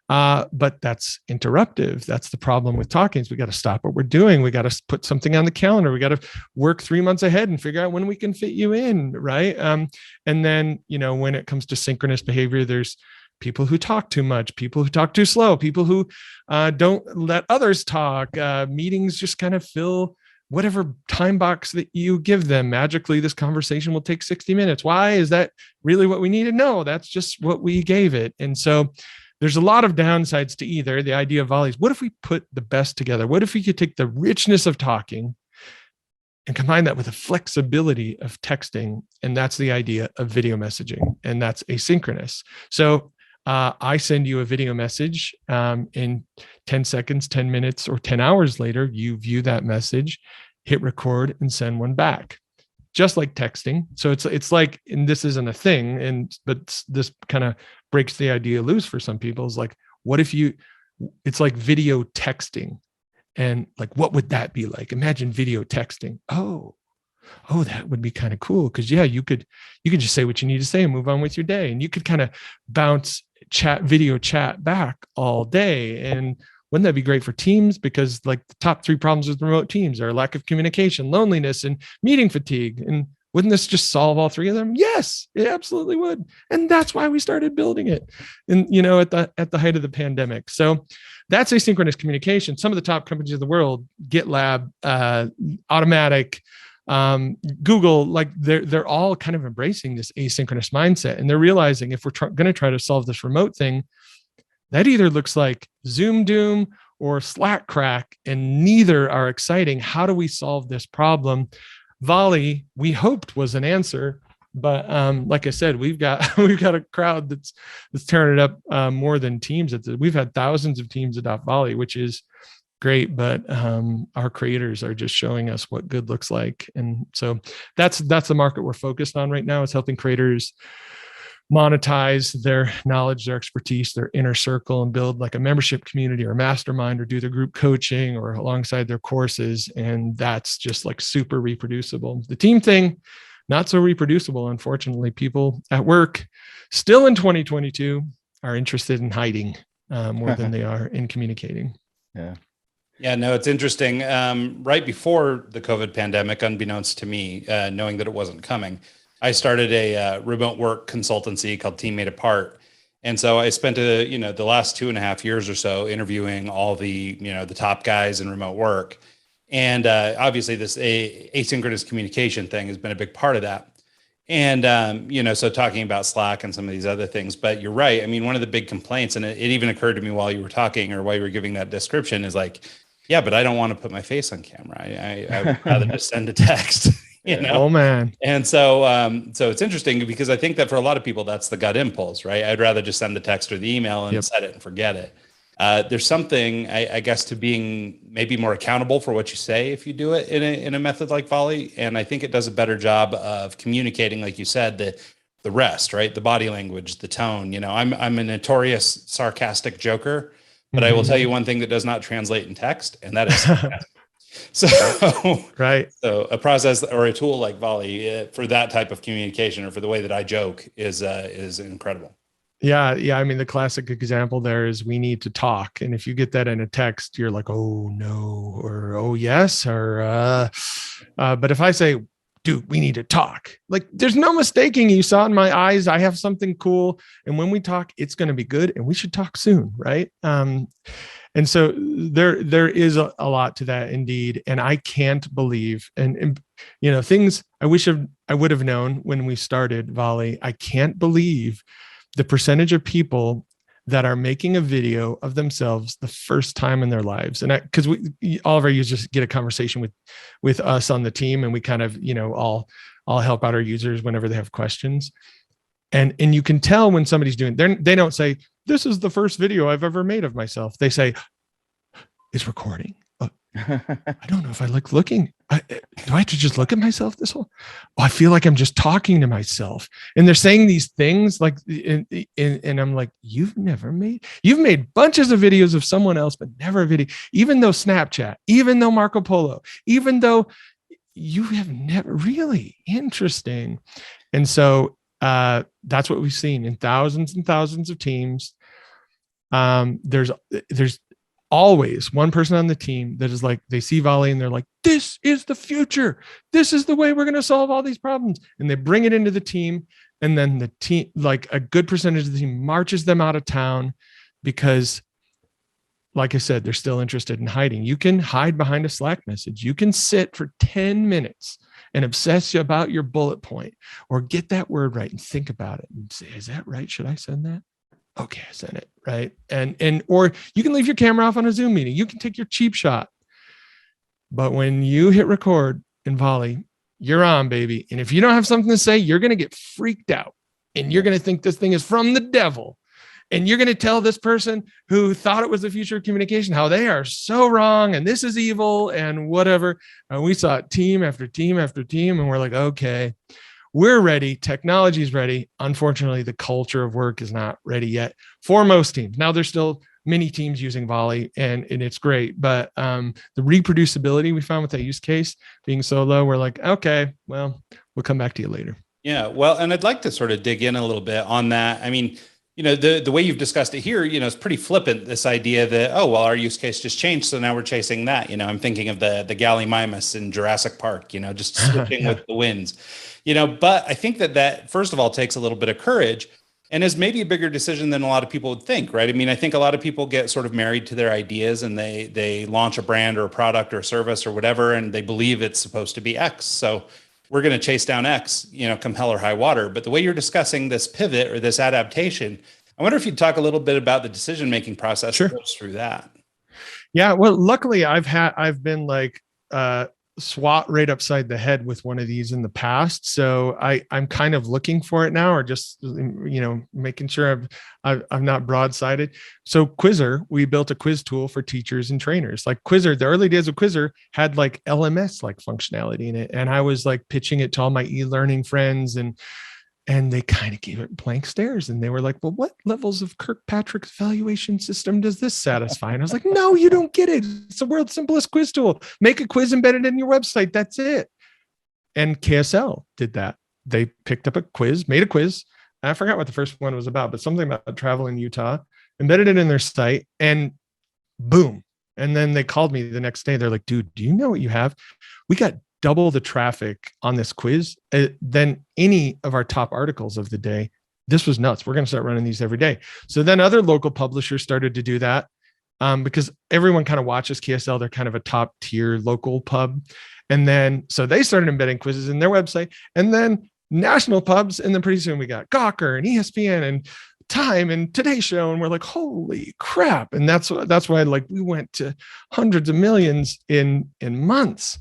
but that's interruptive. That's the problem with talking is we got to stop what we're doing. We got to put something on the calendar. We got to work 3 months ahead and figure out when we can fit you in. Right. And then, when it comes to synchronous behavior, there's people who talk too much, people who talk too slow, people who don't let others talk. Meetings just kind of fill whatever time box that you give them. Magically, this conversation will take 60 minutes. Why? Is that really what we needed? No, that's just what we gave it. And so there's a lot of downsides to either. The idea of Volley is, what if we put the best together? What if we could take the richness of talking and combine that with the flexibility of texting? And that's the idea of video messaging. And that's asynchronous. So I send you a video message in 10 seconds, 10 minutes, or 10 hours later, you view that message, hit record, and send one back, just like texting. So it's like, and this isn't a thing, but this kind of breaks the idea loose for some people. Is like, what if it's like video texting, and like, what would that be like? Imagine video texting. Oh, that would be kind of cool. Cause yeah, you could just say what you need to say and move on with your day. And you could kind of bounce video chat back all day. And wouldn't that be great for teams? Because like the top 3 problems with remote teams are lack of communication, loneliness, and meeting fatigue. And wouldn't this just solve all 3 of them? Yes, it absolutely would. And that's why we started building it. And, at the height of the pandemic. So that's asynchronous communication. Some of the top companies in the world, GitLab, Automatic, Google, like they're all kind of embracing this asynchronous mindset, and they're realizing if we're going to try to solve this remote thing, that either looks like Zoom doom or Slack crack, and neither are exciting. How do we solve this problem? Volley, we hoped, was an answer, but like I said, we've got a crowd that's tearing it up more than teams. We've had thousands of teams adopt Volley, which is great, but our creators are just showing us what good looks like. And so that's the market we're focused on right now, is helping creators monetize their knowledge, their expertise, their inner circle, and build like a membership community or mastermind, or do their group coaching or alongside their courses. And that's just like super reproducible. The team thing, not so reproducible. Unfortunately, people at work still in 2022 are interested in hiding more than they are in communicating. Yeah. Yeah, no, it's interesting. Right before the COVID pandemic, unbeknownst to me, knowing that it wasn't coming, I started a remote work consultancy called Team Made Apart. And so I spent the last 2.5 years or so interviewing all the top guys in remote work. And obviously this asynchronous communication thing has been a big part of that. And, so talking about Slack and some of these other things, but you're right. I mean, one of the big complaints, and it even occurred to me while you were talking or while you were giving that description, is like, yeah, but I don't want to put my face on camera. I would rather just send a text, Oh man. And so it's interesting because I think that for a lot of people, that's the gut impulse, right? I'd rather just send the text or the email and set it and forget it. There's something, I guess, to being maybe more accountable for what you say if you do it in a method like Volley. And I think it does a better job of communicating, like you said, the rest, right? The body language, the tone. I'm a notorious sarcastic joker, but I will tell you one thing that does not translate in text, and that is sarcasm. So, right. So a process or a tool like Volley for that type of communication, or for the way that I joke, is incredible. Yeah. I mean, the classic example there is we need to talk. And if you get that in a text, you're like, oh no, or oh yes, or but if I say, dude, we need to talk, like there's no mistaking. You saw in my eyes, I have something cool. And when we talk, it's going to be good. And we should talk soon. Right. And so there is a lot to that indeed. And I can't believe, and things I wish I would have known when we started Volley. I can't believe the percentage of people that are making a video of themselves the first time in their lives. And because all of our users get a conversation with us on the team, and we kind of, all help out our users whenever they have questions. And you can tell when somebody's doing, they don't say, this is the first video I've ever made of myself. They say, it's recording. I don't know if I like looking. Do I have to just look at myself this whole? I feel like I'm just talking to myself. And they're saying these things like, and I'm like, you've made bunches of videos of someone else, but never a video, even though Snapchat, even though Marco Polo, even though you have never really interesting. And so that's what we've seen in thousands and thousands of teams. There's always one person on the team that is like, they see Volley and they're like, this is the future. This is the way we're going to solve all these problems. And they bring it into the team. And then the team, like a good percentage of the team, marches them out of town because, like I said, they're still interested in hiding. You can hide behind a Slack message. You can sit for 10 minutes and obsess about your bullet point, or get that word right and think about it and say, is that right? Should I send that? Okay, I sent it, right? And or you can leave your camera off on a Zoom meeting. You can take your cheap shot. But when you hit record in Volley, you're on, baby. And if you don't have something to say, you're going to get freaked out. And you're going to think this thing is from the devil. And you're going to tell this person who thought it was the future of communication how they are so wrong and this is evil and whatever. And we saw it team after team after team. And we're like, okay, we're ready. Technology is ready. Unfortunately, the culture of work is not ready yet for most teams. Now, there's still many teams using Volley and it's great. But the reproducibility we found with that use case being so low, we're like, okay, well, we'll come back to you later. Yeah, well, and I'd like to sort of dig in a little bit on that. I mean, the way you've discussed it here, it's pretty flippant, this idea that, oh, well, our use case just changed, so now we're chasing that. I'm thinking of the Gallimimus in Jurassic Park, just switching with the winds, but I think that first of all takes a little bit of courage and is maybe a bigger decision than a lot of people would think, right? I mean, I think a lot of people get sort of married to their ideas and they launch a brand or a product or a service or whatever, and they believe it's supposed to be X. So we're going to chase down X, come hell or high water. But the way you're discussing this pivot or this adaptation, I wonder if you'd talk a little bit about the decision-making process Sure. that goes through that. Yeah. Well, luckily I've been like swat right upside the head with one of these in the past. So I'm kind of looking for it now, or just, making sure I'm not broadsided. So Quizzer, we built a quiz tool for teachers and trainers. Like Quizzer, the early days of Quizzer had like LMS like functionality in it. And I was like pitching it to all my e-learning friends and they kind of gave it blank stares. And they were like, well, what levels of Kirkpatrick's evaluation system does this satisfy? And I was like, no, you don't get it. It's the world's simplest quiz tool. Make a quiz embedded in your website. That's it. And KSL did that. They picked up a quiz, made a quiz. I forgot what the first one was about, but something about travel in Utah, embedded it in their site, and boom. And then they called me the next day. They're like, dude, do you know what you have? We got double the traffic on this quiz than any of our top articles of the day. This was nuts. We're going to start running these every day. So then other local publishers started to do that because everyone kind of watches KSL. They're kind of a top tier local pub. And then, so they started embedding quizzes in their website, and then national pubs. And then pretty soon we got Gawker and ESPN and Time and Today Show. And we're like, holy crap. And that's why like we went to hundreds of millions in months.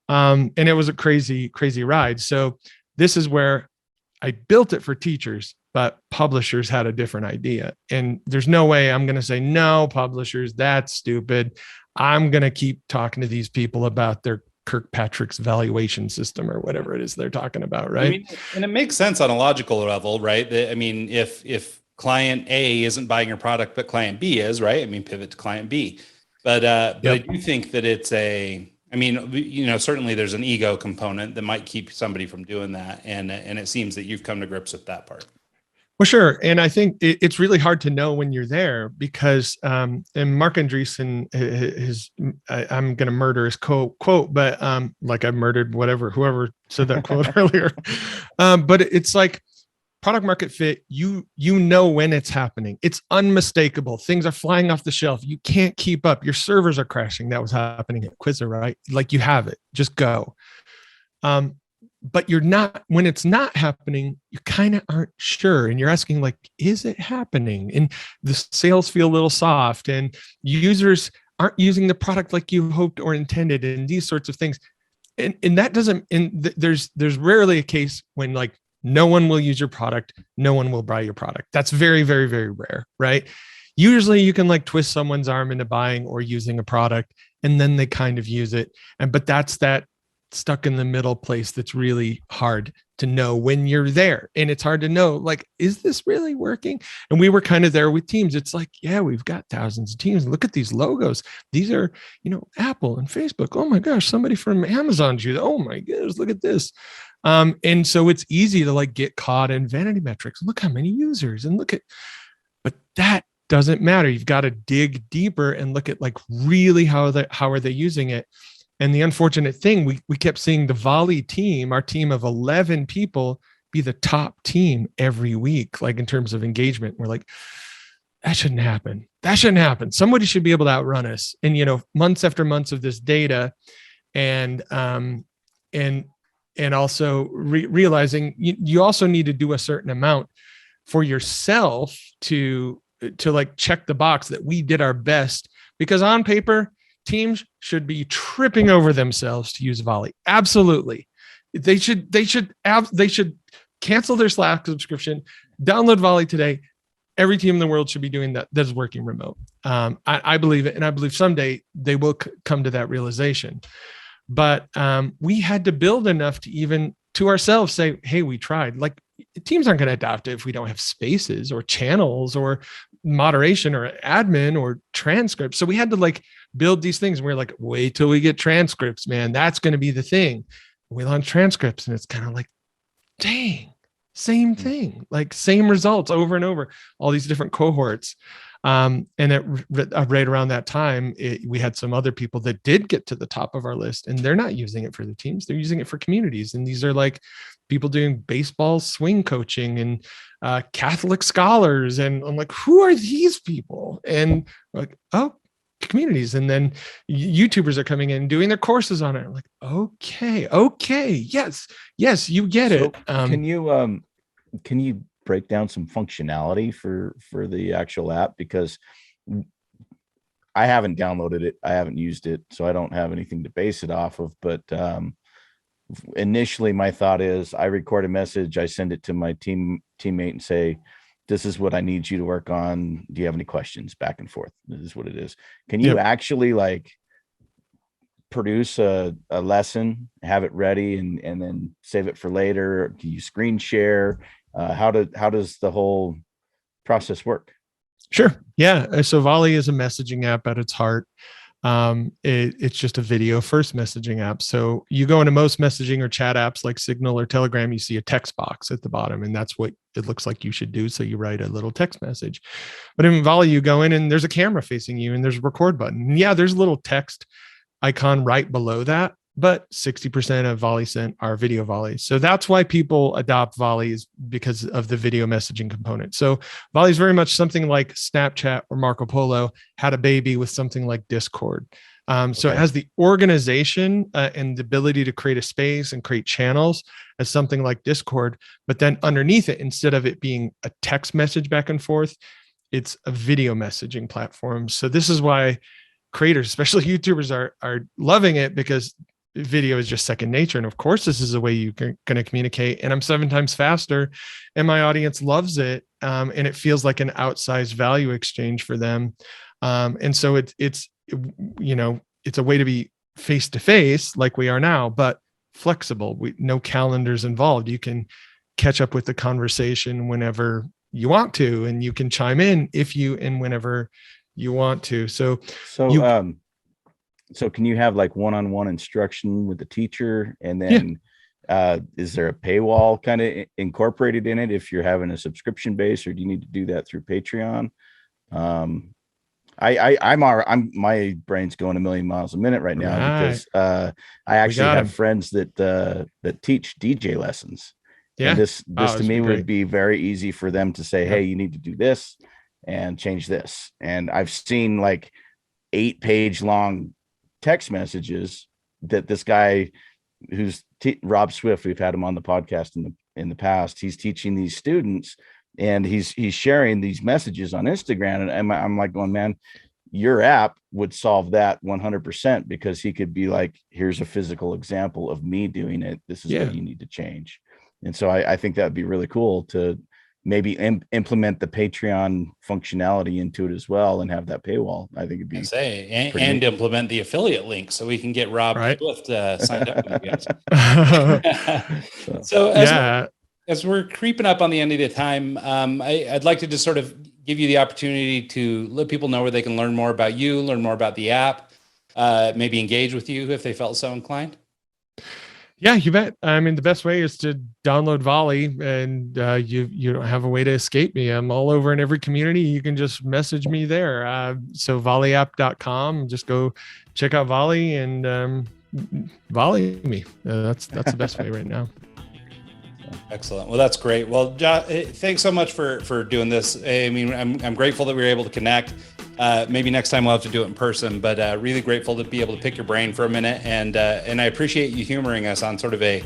And it was a crazy, crazy ride. So this is where I built it for teachers, but publishers had a different idea. And there's no way I'm going to say, no, publishers, that's stupid. I'm going to keep talking to these people about their Kirkpatrick's valuation system or whatever it is they're talking about, right? I mean, and it makes sense on a logical level, right? I mean, if client A isn't buying your product, but client B is, right? I mean, pivot to client B. But I do think that it's certainly there's an ego component that might keep somebody from doing that. And it seems that you've come to grips with that part. Well, sure. And I think it's really hard to know when you're there because, and Marc Andreessen, I'm going to murder his quote, but like I murdered whoever said that quote earlier. But it's like product market fit, you know when it's happening. It's unmistakable. Things are flying off the shelf. You can't keep up. Your servers are crashing. That was happening at Quizzer, right? Like you have it, just go. But you're not, when it's not happening, you kind of aren't sure. And you're asking like, is it happening? And the sales feel a little soft and users aren't using the product like you hoped or intended and these sorts of things. And that doesn't, there's rarely a case when like no one will use your product. No one will buy your product. That's very, very, very rare, right? Usually you can like twist someone's arm into buying or using a product and then they kind of use it. But that's that stuck in the middle place that's really hard to know when you're there. And it's hard to know, like, is this really working? And we were kind of there with teams. It's like, yeah, we've got thousands of teams. Look at these logos. These are, Apple and Facebook. Oh my gosh, somebody from Amazon's you. Oh my goodness, look at this. And so it's easy to like get caught in vanity metrics. Look how many users and but that doesn't matter. You've got to dig deeper and look at like really how are they using it. And the unfortunate thing, we kept seeing the Volley team, our team of 11 people, be the top team every week, like in terms of engagement. We're like, that shouldn't happen. That shouldn't happen. Somebody should be able to outrun us. And, months after months of this data and also realizing you also need to do a certain amount for yourself to like check the box that we did our best, because on paper, teams should be tripping over themselves to use Volley. Absolutely. They should cancel their Slack subscription, download Volley today. Every team in the world should be doing that. That's working remote. I believe it. And I believe someday they will come to that realization. But we had to build enough to even to ourselves say, hey, we tried. Like teams aren't going to adapt it if we don't have spaces or channels or moderation or admin or transcripts. So we had to like build these things. And we're like, wait till we get transcripts, man. That's going to be the thing. We launch transcripts and it's kind of like, dang, same thing, like same results over and over, all these different cohorts. And right around that time, we had some other people that did get to the top of our list, and they're not using it for the teams. They're using it for communities. And these are like people doing baseball swing coaching and Catholic scholars. And I'm like, who are these people? And like, oh, communities. And then YouTubers are coming in doing their courses on it. I'm like, okay. Yes, you get it. Can you break down some functionality for the actual app? Because I haven't downloaded it. I haven't used it, so I don't have anything to base it off of. But initially my thought is I record a message, I send it to my teammate and say, this is what I need you to work on. Do you have any questions? Back and forth. This is what it is. Can you actually like produce a lesson, have it ready and then save it for later? Can you screen share? How does the whole process work? Sure. Yeah. So Volley is a messaging app at its heart. It's just a video first messaging app. So you go into most messaging or chat apps like Signal or Telegram, you see a text box at the bottom, and that's what it looks like you should do. So you write a little text message. But in Volley, you go in and there's a camera facing you and there's a record button. And yeah, there's a little text icon right below that. but 60% of volley sent are video volleys. So that's why people adopt volleys, because of the video messaging component. So volley is very much something like Snapchat or Marco Polo had a baby with something like Discord. So it has the organization and the ability to create a space and create channels as something like Discord, but then underneath it, instead of it being a text message back and forth, it's a video messaging platform. So this is why creators, especially YouTubers, are loving it, because video is just second nature. And of course, this is a way you're going to communicate. And I'm 7 times faster, and my audience loves it. And it feels like an outsized value exchange for them. And so it's a way to be face to face like we are now, but flexible. No calendars involved. You can catch up with the conversation whenever you want to, and you can chime in whenever you want to. So can you have like one-on-one instruction with the teacher, and then is there a paywall kind of incorporated in it if you're having a subscription base, or do you need to do that through Patreon? My brain's going a million miles a minute right now, because I actually have friends that teach DJ lessons. Yeah. And this to me would be very easy for them to say, hey, you need to do this and change this. And I've seen like 8-page long text messages that this guy who's Rob Swift, we've had him on the podcast in the past. He's teaching these students, and he's sharing these messages on Instagram. And I'm like going, man, your app would solve that 100%, because he could be like, here's a physical example of me doing it. This is what you need to change. And so I think that'd be really cool to maybe implement the Patreon functionality into it as well, and have that paywall. I think it'd be and implement the affiliate link so we can get Rob Swift signed up with you guys. So as we're creeping up on the end of the time, I'd like to just sort of give you the opportunity to let people know where they can learn more about you, learn more about the app, maybe engage with you if they felt so inclined. Yeah, you bet. I mean, the best way is to download Volley, and you don't have a way to escape me. I'm all over in every community. You can just message me there. So volleyapp.com, just go check out Volley and volley me. That's the best way right now. Excellent. Well, that's great. Well, Josh, thanks so much for doing this. I mean, I'm grateful that we were able to connect. Maybe next time we'll have to do it in person, but really grateful to be able to pick your brain for a minute. And I appreciate you humoring us on sort of a,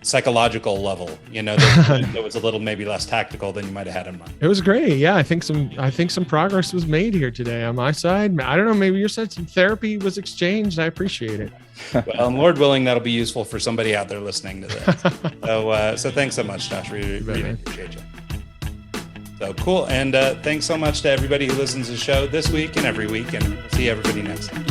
psychological level, that was a little maybe less tactical than you might have had in mind. It was great. Yeah. I think some progress was made here today on my side. I don't know, maybe your side, some therapy was exchanged. I appreciate it. Well, and Lord willing, that'll be useful for somebody out there listening to this. So thanks so much, Josh. Really appreciate you. So cool. And thanks so much to everybody who listens to the show this week and every week. And see everybody next time.